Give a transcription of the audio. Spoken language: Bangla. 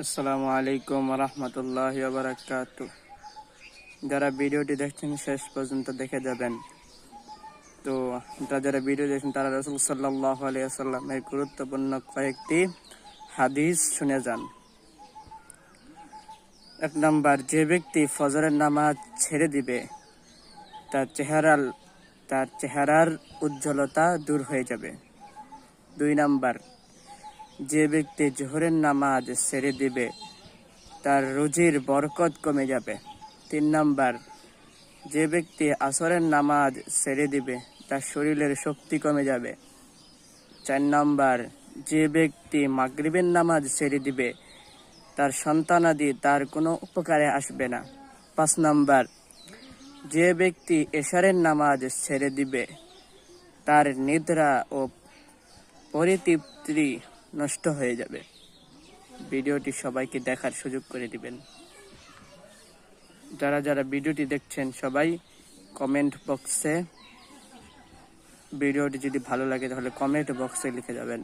আসসালামু আলাইকুম রহমতুল্লাহি ওয়া বারাকাতুহু। যারা ভিডিওটি দেখছেন শেষ পর্যন্ত দেখে যাবেন। তো যারা ভিডিও দেখছেন তারা রাসূল সাল্লাল্লাহু আলাইহি ওয়াসাল্লামের গুরুত্বপূর্ণ কয়েকটি হাদিস শুনে যান। 1 নাম্বার, যে ব্যক্তি ফজরের নামাজ ছেড়ে দিবে তার চেহারার উজ্জ্বলতা দূর হয়ে যাবে। 2 নাম্বার, যে ব্যক্তি জোহরের নামাজ ছেড়ে দিবে তার রুজির বরকত কমে যাবে। 3 নাম্বার, যে ব্যক্তি আসরের নামাজ ছেড়ে দিবে তার শরীরের শক্তি কমে যাবে। 4 নাম্বার, যে ব্যক্তি মাগরিবের নামাজ ছেড়ে দিবে তার সন্তানাদি তার কোনো উপকারে আসবে না। 5 নাম্বার, যে ব্যক্তি এশারের নামাজ ছেড়ে দিবে তার নিদ্রা ও পরিতৃপ্তি নষ্ট হয়ে যাবে। ভিডিওটি সবাইকে দেখার সুযোগ করে দিবেন। যারা ভিডিওটি দেখছেন সবাই কমেন্ট বক্সে, ভিডিওটি যদি ভালো লাগে তাহলে কমেন্ট বক্সে লিখে যাবেন।